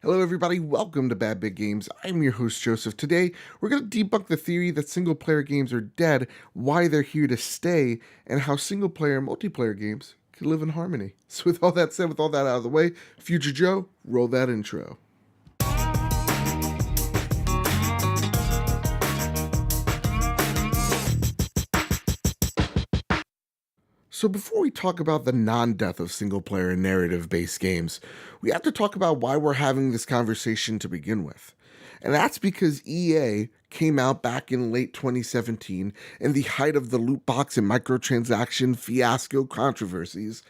Hello, everybody. Welcome to Bad Big Games. I'm your host, Joseph. Today, we're going to debunk the theory that single player games are dead, why they're here to stay, and how single player and multiplayer games can live in harmony. So, with all that said, with all that out of the way, Future Joe, roll that intro. So before we talk about the non-death of single-player and narrative-based games, we have to talk about why we're having this conversation to begin with. And that's because EA came out back in late 2017, in the height of the loot box and microtransaction fiasco controversies,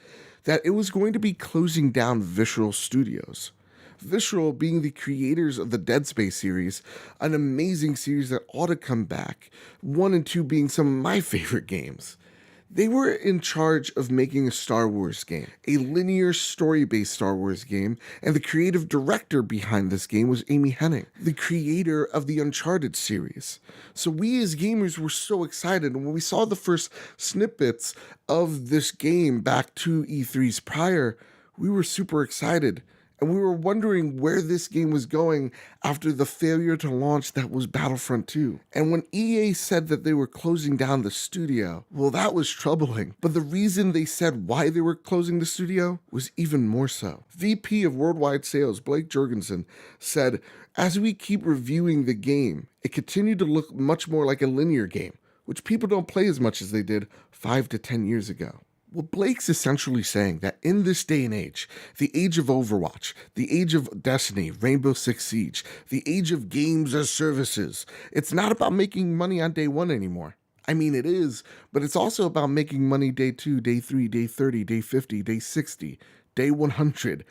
that it was going to be closing down Visceral Studios. Visceral being the creators of the Dead Space series, an amazing series that ought to come back, 1 and 2 being some of my favorite games. They were in charge of making a Star Wars game, a linear story-based Star Wars game, and the creative director behind this game was Amy Hennig, the creator of the Uncharted series. So we as gamers were so excited, and when we saw the first snippets of this game back 2 E3s prior, we were super excited. And we were wondering where this game was going after the failure to launch that was Battlefront 2. And when EA said that they were closing down the studio, well, that was troubling. But the reason they said why they were closing the studio was even more so. VP of Worldwide Sales, Blake Jorgensen, said, "As we keep reviewing the game, it continued to look much more like a linear game, which people don't play as much as they did 5 to 10 years ago." Well, Blake's essentially saying that in this day and age, the age of Overwatch, the age of Destiny, Rainbow Six Siege, the age of games as services, it's not about making money on day 1 anymore. I mean, it is, but it's also about making money day 2, day 3, day 30, day 50, day 60, day 100,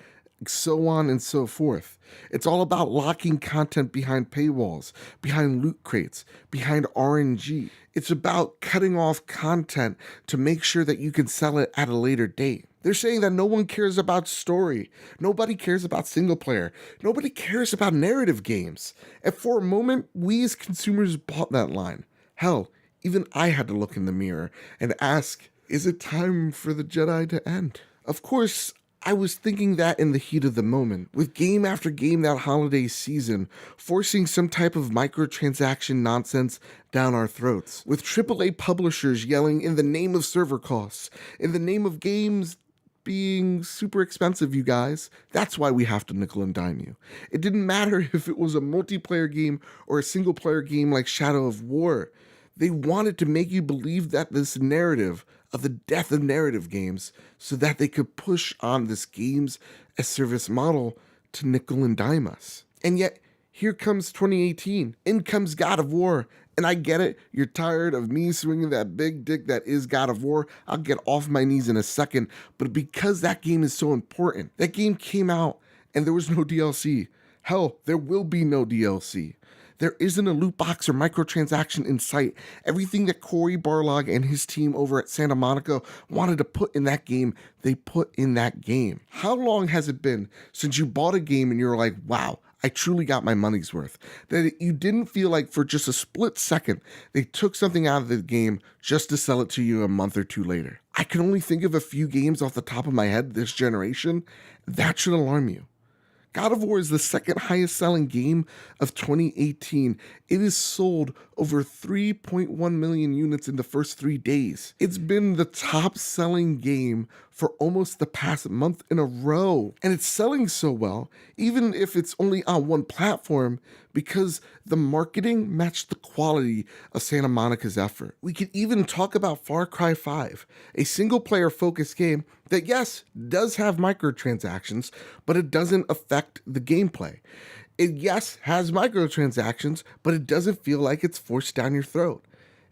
so on and so forth. It's all about locking content behind paywalls, behind loot crates, behind RNG. It's about cutting off content to make sure that you can sell it at a later date. They're saying that no one cares about story. Nobody cares about single player. Nobody cares about narrative games. And for a moment, we as consumers bought that line. Hell, even I had to look in the mirror and ask, is it time for the Jedi to end? Of course, I was thinking that in the heat of the moment, with game after game that holiday season, forcing some type of microtransaction nonsense down our throats, with AAA publishers yelling in the name of server costs, in the name of games being super expensive, you guys. That's why we have to nickel and dime you. It didn't matter if it was a multiplayer game or a single player game like Shadow of War. They wanted to make you believe that this narrative of the death of narrative games so that they could push on this games as service model to nickel and dime us. And yet, here comes 2018. In comes God of War. And I get it. You're tired of me swinging that big dick that is God of War. I'll get off my knees in a second. But because that game is so important, that game came out and there was no DLC. Hell, there will be no DLC. There isn't a loot box or microtransaction in sight. Everything that Cory Barlog and his team over at Santa Monica wanted to put in that game, they put in that game. How long has it been since you bought a game and you're like, wow, I truly got my money's worth? That you didn't feel like for just a split second, they took something out of the game just to sell it to you a month or 2 later. I can only think of a few games off the top of my head this generation. That should alarm you. God of War is the second highest selling game of 2018. It is sold over 3.1 million units in the first 3 days. It's been the top selling game for almost the past month in a row. And it's selling so well, even if it's only on one platform, because the marketing matched the quality of Santa Monica's effort. We could even talk about Far Cry 5, a single player focused game that, yes, does have microtransactions, but it doesn't affect the gameplay. It, yes, has microtransactions, but it doesn't feel like it's forced down your throat.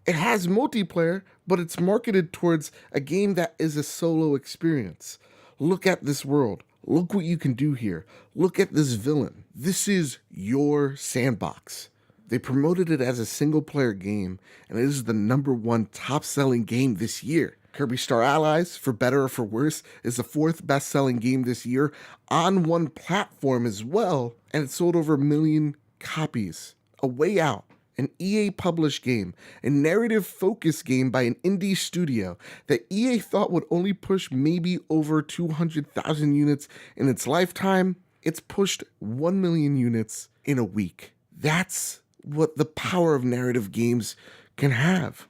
It has multiplayer, but it's marketed towards a game that is a solo experience. Look at this world. Look what you can do here. Look at this villain. This is your sandbox. They promoted it as a single player game, and it is the #1 top selling game this year. Kirby Star Allies, for better or for worse, is the 4th best selling game this year on one platform as well, and it sold over 1 million copies. A Way Out, an EA published game, a narrative focused game by an indie studio that EA thought would only push maybe over 200,000 units in its lifetime, It's pushed 1 million units in a week. That's what the power of narrative games can have.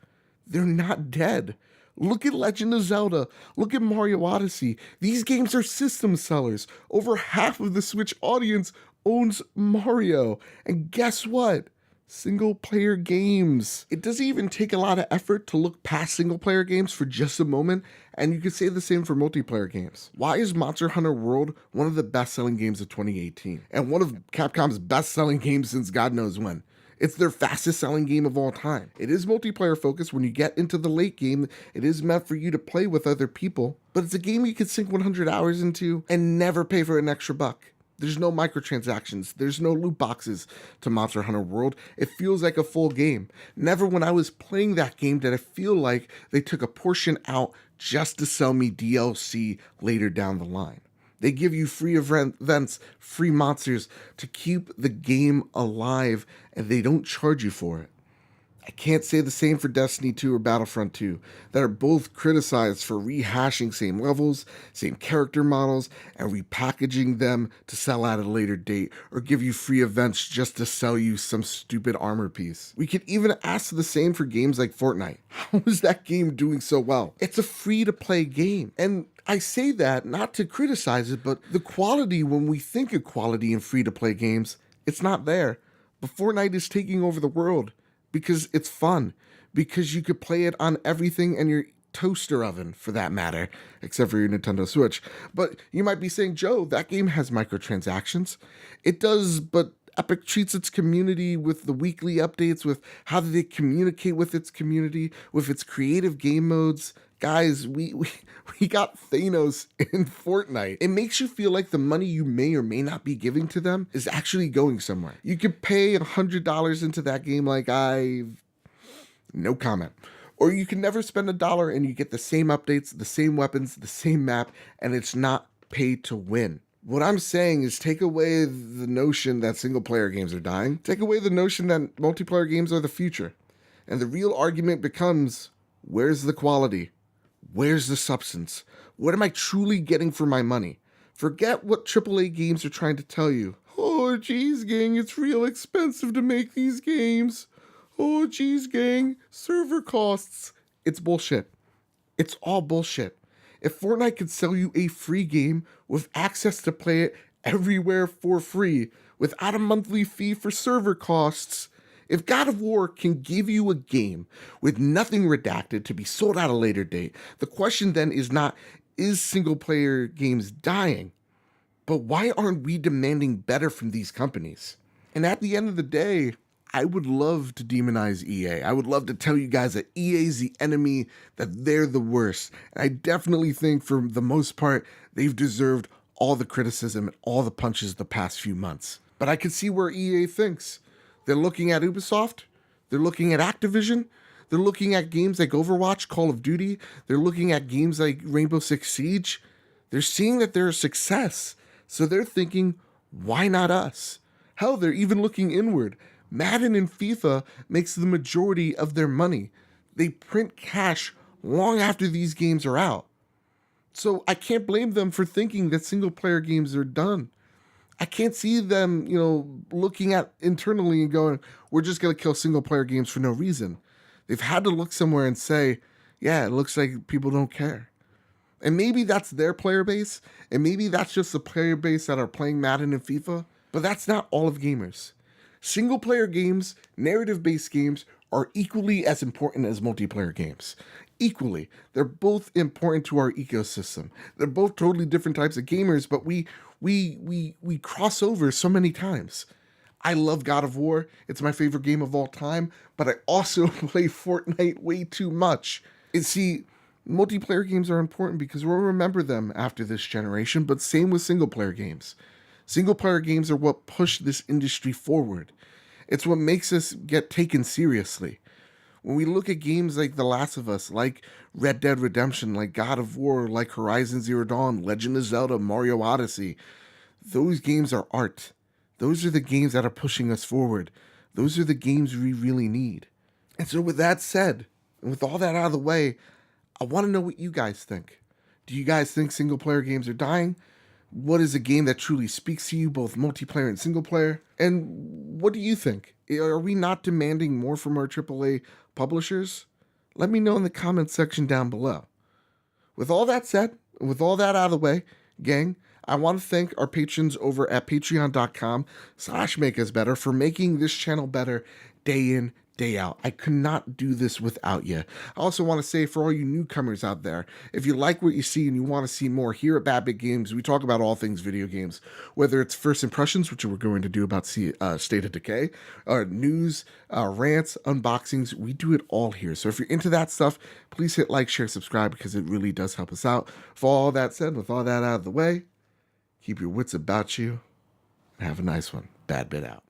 They're not dead. Look at Legend of Zelda. Look at Mario Odyssey. These games are system sellers. Over half of the Switch audience owns Mario. And guess what? Single player games. It doesn't even take a lot of effort to look past single player games for just a moment, and you could say the same for multiplayer games. Why is Monster Hunter World one of the best selling games of 2018? And one of Capcom's best selling games since God knows when? It's their fastest selling game of all time. It is multiplayer focused. When you get into the late game, it is meant for you to play with other people, but it's a game you could sink 100 hours into and never pay for an extra buck. There's no microtransactions. There's no loot boxes to Monster Hunter World. It feels like a full game. Never when I was playing that game did I feel like they took a portion out just to sell me DLC later down the line. They give you free events, free monsters to keep the game alive, and they don't charge you for it. I can't say the same for Destiny 2 or Battlefront 2, that are both criticized for rehashing same levels, same character models, and repackaging them to sell at a later date, or give you free events just to sell you some stupid armor piece. We could even ask the same for games like Fortnite. How is that game doing so well? It's a free-to-play game, and I say that not to criticize it, but the quality, when we think of quality in free-to-play games, it's not there. But Fortnite is taking over the world. Because it's fun, because you could play it on everything and your toaster oven, for that matter, except for your Nintendo Switch. But you might be saying, Joe, that game has microtransactions. It does, but Epic treats its community with the weekly updates, with how do they communicate with its community, with its creative game modes. Guys, we got Thanos in Fortnite. It makes you feel like the money you may or may not be giving to them is actually going somewhere. You could pay $100 into that game like no comment. Or you can never spend $1 and you get the same updates, the same weapons, the same map, and it's not pay to win. What I'm saying is take away the notion that single player games are dying. Take away the notion that multiplayer games are the future. And the real argument becomes, where's the quality? Where's the substance? What am I truly getting for my money? Forget what AAA games are trying to tell you. Oh, geez, gang, it's real expensive to make these games. Oh, geez, gang, server costs. It's bullshit. It's all bullshit. If Fortnite could sell you a free game with access to play it everywhere for free, without a monthly fee for server costs, if God of War can give you a game with nothing redacted to be sold at a later date, the question then is not, is single player games dying? But why aren't we demanding better from these companies? And at the end of the day, I would love to demonize EA. I would love to tell you guys that EA is the enemy, that they're the worst. And I definitely think for the most part, they've deserved all the criticism and all the punches the past few months. But I can see where EA thinks. They're looking at Ubisoft. They're looking at Activision. They're looking at games like Overwatch, Call of Duty. They're looking at games like Rainbow Six Siege. They're seeing that they're a success. So they're thinking, why not us? Hell, they're even looking inward. Madden and FIFA makes the majority of their money. They print cash long after these games are out. So I can't blame them for thinking that single player games are done. I can't see them, looking at internally and going, we're just going to kill single player games for no reason. They've had to look somewhere and say, yeah, it looks like people don't care. And maybe that's their player base, and maybe that's just the player base that are playing Madden and FIFA, but that's not all of gamers. Single player games, narrative-based games are equally as important as multiplayer games. Equally. They're both important to our ecosystem. They're both totally different types of gamers, but we cross over so many times. I love God of War. It's my favorite game of all time, but I also play Fortnite way too much. And see, multiplayer games are important because we'll remember them after this generation, but same with single player games. Single player games are what push this industry forward. It's what makes us get taken seriously. When we look at games like The Last of Us, like Red Dead Redemption, like God of War, like Horizon Zero Dawn, Legend of Zelda, Mario Odyssey, those games are art. Those are the games that are pushing us forward. Those are the games we really need. And so with that said, and with all that out of the way, I want to know what you guys think. Do you guys think single player games are dying? What is a game that truly speaks to you, both multiplayer and single player? And what do you think? Are we not demanding more from our AAA publishers? Let me know in the comments section down below. With all that said, with all that out of the way, gang, I want to thank our patrons over at patreon.com/makeusbetter for making this channel better day in, day out. I could not do this without you. I also want to say for all you newcomers out there, if you like what you see and you want to see more, here at Bad Big Games, we talk about all things video games, whether it's first impressions, which we're going to do about State of Decay, news, rants, unboxings, we do it all here. So if you're into that stuff, please hit like, share, subscribe, because it really does help us out. For all that said, with all that out of the way, keep your wits about you and have a nice one. Bad Bit out.